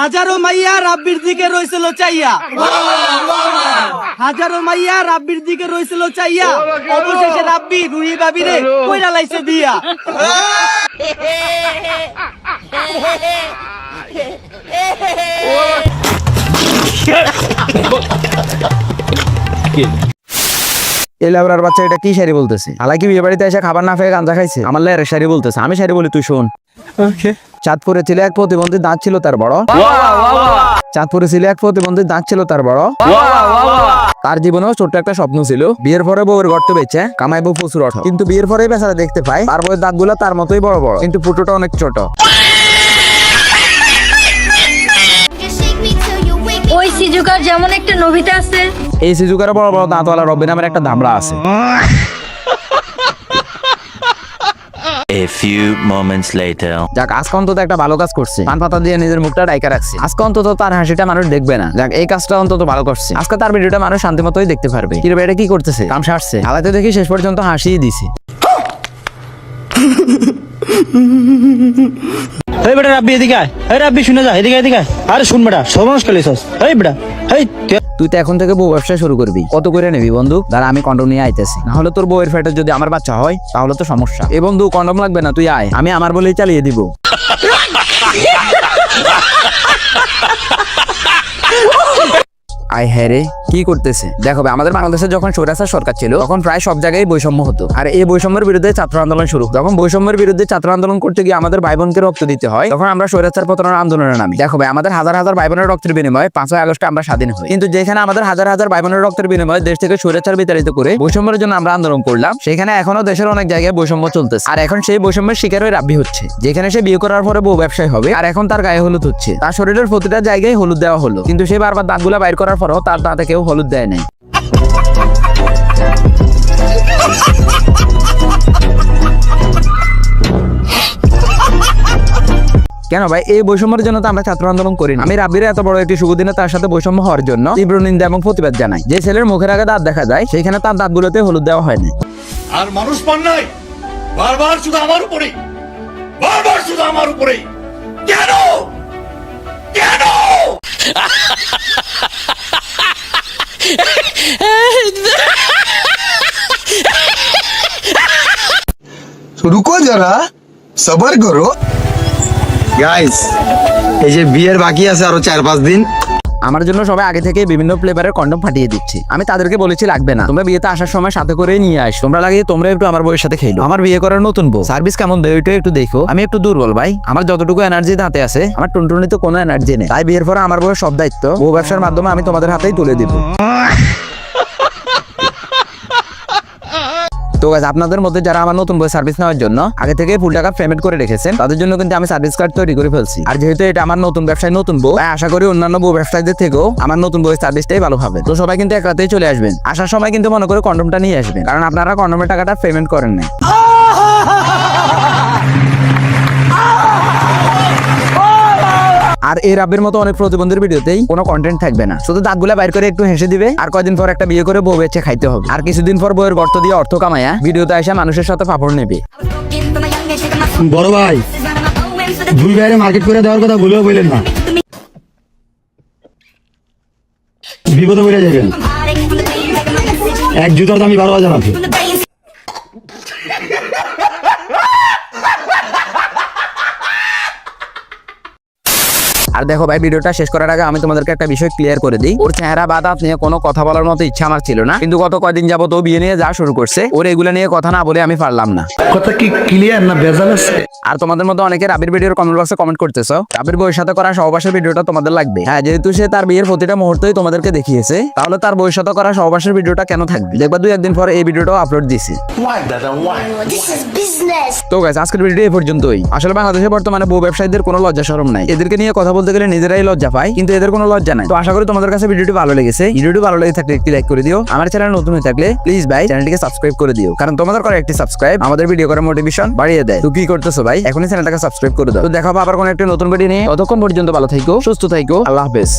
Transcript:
হাজারো মাইয়া রাব্বির দিকে রইছিল চাইয়া, হাজারো মাইয়া রাব্বির দিকে রইছিল চাইয়া, অবশেষে রাব্বি রুহি ভাবিরে কইরা লাইছে দিয়া। এলাবরার বাচ্চা এটা কি শাড়ি বলতেছে? হালাকি বিয়ে বাড়িতে এসে খাবার না খেয়ে গাঁজা খাইছে, আমার লেয়ারের শাড়ি বলতেছে। আমি শাড়ি বলি, তুই শোন। চাঁদপুরে ছিল এক প্রতিবন্ধী, দাঁত ছিল তার বড়। চাঁদপুরে ছিল এক প্রতিবন্ধী, দাঁত ছিল তার বড়। তার জীবনেও ছোট্ট একটা স্বপ্ন ছিল, বিয়ের পরে বউয়ের গর্ত বেচে কামাইবো প্রচুর অর্থ। কিন্তু বিয়ের পরে বেচারা দেখতে পায় তার বউয়ের দাঁতগুলো তার মতোই বড় বড়, কিন্তু ফুটোটা অনেক ছোট। ওই সিজুকার যেমন একটা নবিতা আছে, এই সিজুকারে বড় বড় দাঁতওয়ালা রব্বি নামের একটা ধামড়া আছে। A few moments later. যাক, আজকে অন্তত একটা ভালো কাজ করছে, পান পাতা দিয়ে নিজের মুখটা ডাইকা রাখছে। আজকে অন্তত তার হাসিটা মানুষ দেখবে না। যাক, এই কাজটা অন্তত ভালো করছে। আজকে তার ভিডিওটা মানুষ শান্তি মতোই দেখতে পারবে। কি রে ভাই, এটা কি করতেছে? কাম সারছে, হালাতে দেখি শেষ পর্যন্ত হাসিই দিছে। এই বেটা রাব্বি এদিকে আয়। এই রাব্বি শুনে যা, এদিকে এদিকে আয়। আরে শুন বেটা, সর্বনাশ করলিস। এই বেটা, এই তুই তো এখন থেকে বউ ব্যবসা শুরু করবি। কত করে নিবি বন্ধু? দাঁড়া, আমি কন্ডম নিয়ে আইতেছি। না হলে তোর বউয়ের ফেটে যদি আমার বাচ্চা হয় তাহলে তো সমস্যা। এ বন্ধু, কন্ডম লাগবে না, তুই আয়, আমি আমার বলেই চালিয়ে দিব। আই হ্যাঁ রে, কি করতেছে? দেখো ভাই, আমাদের বাংলাদেশে যখন স্বৈরাচার সরকার ছিল তখন প্রায় সব জায়গায় বৈষম্য হতো। আর এই বৈষম্যের বিরুদ্ধে ছাত্র আন্দোলন শুরু। যখন বৈষম্যের বিরুদ্ধে ছাত্র আন্দোলন করতে গিয়ে আমাদের ভাই বোনকে রক্ত দিতে হয়, তখন আমরা স্বৈরাচার পতনের আন্দোলনে নামি। দেখো ভাই, আমাদের হাজার হাজার ভাই বোনের রক্তের বিনিময়ে 5ই আগস্টে আমরা স্বাধীন হই। কিন্তু যেখানে আমাদের হাজার হাজার ভাই বোনের রক্তের বিনিময়ে দেশ থেকে স্বৈরাচার বিতাড়িত করে বৈষম্যের জন্য আমরা আন্দোলন করলাম, সেখানে এখনো দেশের অনেক জায়গায় বৈষম্য চলতেছে। আর এখন সেই বৈষম্যের শিকার হয়ে রাব্বি হচ্ছে। যেখানে সে বিয়ে করার পরে বউ ব্যবসায়ী হবে, আর এখন তার গায়ে হলুদ হচ্ছে। তার শরীরের প্রতিটা জায়গায় হলুদ দেওয়া হলো, কিন্তু সে বারবার দাঁতগুলা বাইর করার পরেও তার দাঁতে কেউ হলুদ দেয় নাই। কেন ভাই? এই বৈষম্যের জন্য তো আমরা ছাত্র আন্দোলন করি না। আমি রাব্বির এত বড় একটি শুভ দিনে তার সাথে বৈষম্য হওয়ার জন্য তীব্র নিন্দা এবং প্রতিবাদ জানাই। যে ছেলের মুখের আগে দাঁত দেখা যায়, সেখানে তার দাঁতগুলোতে হলুদ দেওয়া হয়নি। আর মানুষ পান নাই, বারবার শুধু আমার উপরে, বারবার শুধু আমার উপরে। কেন কেন? रुको जरा सबर करो गाइस, এই যে বিয়ের বাকি আছে আরো 4-5 দিন। আমার জন্য সবাই আগে থেকে বিভিন্ন ফ্লেভারের কন্ডম ফাটিয়ে দিচ্ছে। আমি তাদেরকে বলেছি লাগবে না, তোমরা বিয়েতে আসার সময় সাথে করে নিয়ে আস। তোমরা লাগিয়ে তোমরা একটু আমার বউয়ের সাথে খেলো। আমার বিয়ে করার নতুন বউ সার্ভিস কেমন দেয় ওইটা একটু দেখো। আমি একটু দুর্বল ভাই, আমার যতটুকু এনার্জি হাতে আছে আমার টুনটুনিতে কোনো এনার্জি নেই। তাই বিয়ের পরে আমার বউয়ের সব দায়িত্ব বউ ব্যবসার মাধ্যমে আমি তোমাদের হাতেই তুলে দিব। তো গাইস, আপনাদের মধ্যে যারা আমার নতুন বই সার্ভিস নেওয়ার জন্য আগে থেকে ফুল টাকা পেমেন্ট করে রেখেছেন, তাদের জন্য কিন্তু আমি সার্ভিস কার্ড তৈরি করে ফেলছি। আর যেহেতু এটা আমার নতুন ব্যবসায় নতুন বই, তাই আশা করি অন্যান্য বই ব্যবসায়ীদের থেকেও আমার নতুন বই সার্ভিসটাই ভালো হবে। তো সবাই কিন্তু এক রাতেই চলে আসবেন। আসার সময় কিন্তু মনে করে কন্ডমটা নিয়ে আসবেন, কারণ আপনারা কন্ডমের টাকাটা পেমেন্ট করেন না। আর এই রাব্বির মতো অনেক প্রতিবন্ধীর ভিডিওতেই কোনো কন্টেন্ট থাকবে না, শুধু দাঁতগুলা বাইর করে একটু হেসে দিবে। আর কয়দিন পর একটা বিয়ে করে বউ বেচে খাইতে হবে। আর কিছুদিন পর বউয়ের গর্ত দিয়ে অর্থ কামায়া ভিডিওতে এসে মানুষের সাথে ফাপড় নেবে। বড় ভাই, দুই ভাইরে মার্কেট করে দেওয়ার কথা ভুলেও বললেন না, বিপদে পড়ে যাবেন। এক জুতার দামি 12,000 আছে। আর দেখো ভাই, ভিডিওটা শেষ করার আগে আমি তোমাদেরকে একটা বিষয় ক্লিয়ার করে দিই। ওর চেহারা বা দাঁত নিয়ে কোনো কথা বলার মতো ইচ্ছা আমার ছিল না, কিন্তু গত কয়েকদিন যাবত ও বিয়ে নিয়ে যা শুরু করছে, ওর এগুলো নিয়ে কথা না বলে আমি পারলাম না। কথা কি ক্লিয়ার না ভেজাল আছে? আর তোমাদের মধ্যে অনেকে রাবির ভিডিওর কমেন্ট বক্সে কমেন্ট করতেছো রাবির বউয়ের সাথে করা সহবাসের ভিডিওটা তোমাদের লাগবে। হ্যাঁ, যেহেতু সে তার বিয়ের প্রতিটা মুহূর্তই তোমাদেরকে দেখিয়েছে, তাহলে তার বউয়ের সাথে করা সহবাসের ভিডিওটা কেন থাকবে? দেখবা 2-1 দিন পর এই ভিডিওটাও আপলোড দিছি। তো গাইস, আজকের ভিডিও এই পর্যন্তই। আসলে বাংলাদেশে বর্তমানে বউ ব্যবসায়ীদের কোনো লজ্জা শরম নাই। এদেরকে নিয়ে কথা বলতে গেলে নিজেরাই লজ্জা পায়, কিন্তু এদের কোনো লজ্জা নাই। তো আশা করি তোমাদের কাছে ভিডিওটি ভালো লেগেছে। ভিডিওটি ভালো লেগে থাকলে একটি লাইক করে দিও। আমার চ্যানেল নতুন হয়ে থাকলে প্লিজ ভাই চ্যানেলটিকে সাবস্ক্রাইব করে দিও, কারণ তোমাদের করা একটি সাবস্ক্রাইব আমাদের ভিডিও করার মোটিভেশন বাড়িয়ে দেয়। তো কি করতেছো ভাই? এখনই চ্যানেলটাকে সাবস্ক্রাইব করে দাও। তো দেখা হবে আবার কোনো একটা নতুন ভিডিও নিয়ে। ততক্ষণ পর্যন্ত ভালো থাকো, সুস্থ থাকো, আল্লাহ হাফেজ।